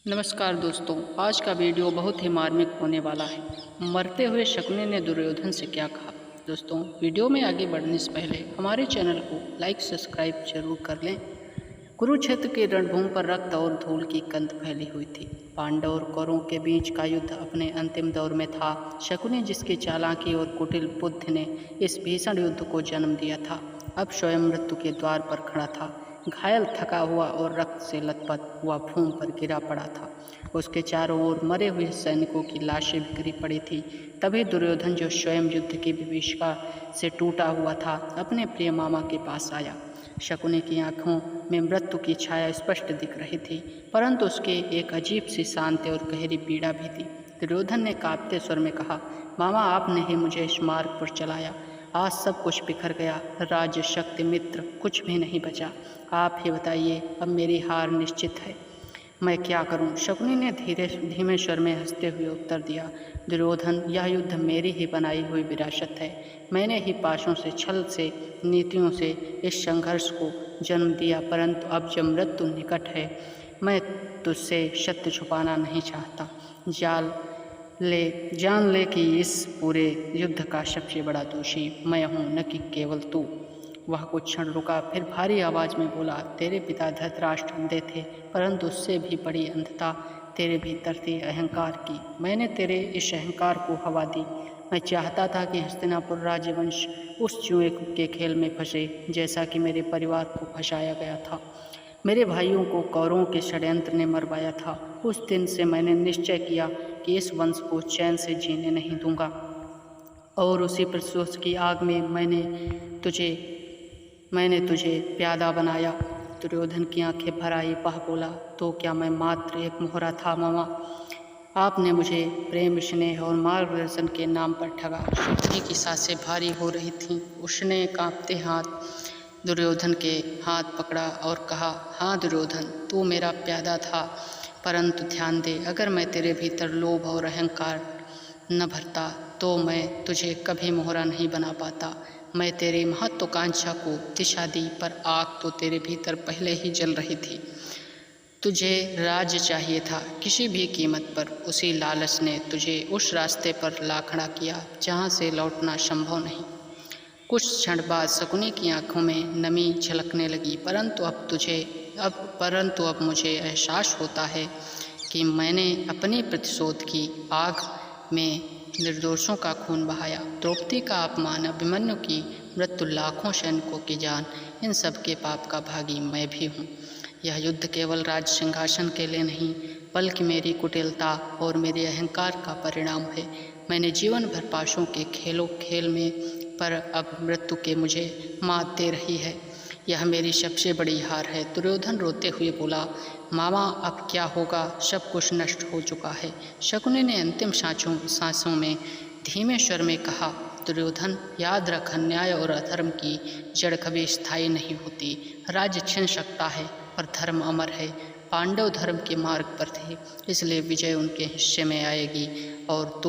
नमस्कार दोस्तों, आज का वीडियो बहुत ही मार्मिक होने वाला है। मरते हुए शकुनी ने दुर्योधन से क्या कहा। दोस्तों, वीडियो में आगे बढ़ने से पहले हमारे चैनल को लाइक सब्सक्राइब जरूर कर लें। कुरुक्षेत्र के रणभूमि पर रक्त और धूल की गंध फैली हुई थी। पांडव और कौरवों के बीच का युद्ध अपने अंतिम दौर में था। शकुनी, जिसकी चालाकी और कुटिल बुद्धि ने इस भीषण युद्ध को जन्म दिया था, अब स्वयं मृत्यु के द्वार पर खड़ा था। घायल, थका हुआ और रक्त से लथपथ हुआ भूमि पर गिरा पड़ा था। उसके चारों ओर मरे हुए सैनिकों की लाशें बिखरी पड़ी थी। तभी दुर्योधन, जो स्वयं युद्ध की विभीषिका से टूटा हुआ था, अपने प्रिय मामा के पास आया। शकुनी की आंखों में मृत्यु की छाया स्पष्ट दिख रही थी, परंतु उसके एक अजीब सी शांति और गहरी पीड़ा भी थी। दुर्योधन ने कांपते स्वर में कहा, मामा, आपने ही मुझे इस मार्ग पर चलाया। आज सब कुछ बिखर गया, राज्य, शक्ति, मित्र, कुछ भी नहीं बचा। आप ही बताइए, अब मेरी हार निश्चित है। मैं क्या करूं? शकुनी ने धीमे स्वर में हंसते हुए उत्तर दिया, दुर्योधन, यह युद्ध मेरी ही बनाई हुई विरासत है। मैंने ही पाशों से, छल से, नीतियों से इस संघर्ष को जन्म दिया, परंतु अब जब मृत्यु निकट है, मैं तुझसे सत्य छुपाना नहीं चाहता। जान ले कि इस पूरे युद्ध का सबसे बड़ा दोषी मैं हूँ, न कि केवल तू। वह कुछ क्षण रुका, फिर भारी आवाज में बोला, तेरे पिता धृतराष्ट्र अंधे थे, परंतु उससे भी बड़ी अंधता तेरे भीतर थी, अहंकार की। मैंने तेरे इस अहंकार को हवा दी। मैं चाहता था कि हस्तिनापुर राजवंश उस जुए के खेल में फंसे, जैसा कि मेरे परिवार को फंसाया गया था। मेरे भाइयों को कौरवों के षड्यंत्र ने मरवाया था। उस दिन से मैंने निश्चय किया कि इस वंश को चैन से जीने नहीं दूंगा, और उसी प्रतिशोध की आग में मैंने तुझे प्यादा बनाया। दुर्योधन की आंखें भर आई। वह बोला, तो क्या मैं मात्र एक मोहरा था मामा? आपने मुझे प्रेम, स्नेह और मार्गदर्शन के नाम पर ठगा। शकुनी की सांसें भारी हो रही थीं। उसने कांपते हाथ दुर्योधन के हाथ पकड़ा और कहा, हाँ दुर्योधन, तू मेरा प्यादा था, परंतु ध्यान दे, अगर मैं तेरे भीतर लोभ और अहंकार न भरता तो मैं तुझे कभी मोहरा नहीं बना पाता। मैं तेरी महत्वाकांक्षा को दिशा दी, पर आग तो तेरे भीतर पहले ही जल रही थी। तुझे राज्य चाहिए था किसी भी कीमत पर। उसी लालच ने तुझे उस रास्ते पर ला खड़ा किया जहाँ से लौटना संभव नहीं। कुछ क्षण बाद शकुनी की आंखों में नमी झलकने लगी, परंतु अब मुझे एहसास होता है कि मैंने अपनी प्रतिशोध की आग में निर्दोषों का खून बहाया। द्रौपदी का अपमान, अभिमन्यु की मृत्यु, लाखों सैनिकों की जान, इन सब के पाप का भागी मैं भी हूँ। यह युद्ध केवल राज्य सिंहासन के लिए नहीं, बल्कि मेरी कुटिलता और मेरे अहंकार का परिणाम है। मैंने जीवन भर पाशों के खेल में, पर अब मृत्यु के मुझे मात दे रही है। यह मेरी सबसे बड़ी हार है। दुर्योधन रोते हुए बोला, मामा, अब क्या होगा? सब कुछ नष्ट हो चुका है। शकुनी ने अंतिम सांसों में धीमे स्वर में कहा, दुर्योधन, याद रख, अन्याय और अधर्म की जड़ कभी स्थायी नहीं होती। राज्य छिन सकता है, पर धर्म अमर है। पांडव धर्म के मार्ग पर थे, इसलिए विजय उनके हिस्से में आएगी। और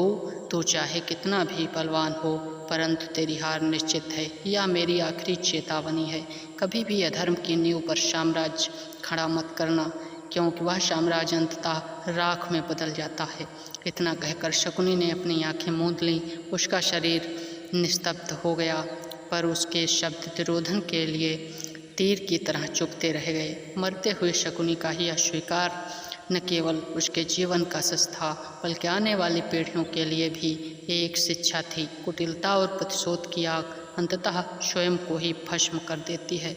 तू चाहे कितना भी बलवान हो, परंतु तेरी हार निश्चित है। यह मेरी आखिरी चेतावनी है। कभी भी अधर्म की नींव पर साम्राज्य खड़ा मत करना, क्योंकि वह साम्राज्य अंततः राख में बदल जाता है। इतना कहकर शकुनी ने अपनी आंखें मूंद लीं। उसका शरीर निस्तब्ध हो गया, पर उसके शब्द दुर्योधन के लिए तीर की तरह चुभते रह गए। मरते हुए शकुनी का यह स्वीकार न केवल उसके जीवन का सच था, बल्कि आने वाली पीढ़ियों के लिए भी एक शिक्षा थी। कुटिलता और प्रतिशोध की आग अंततः स्वयं को ही भस्म कर देती है।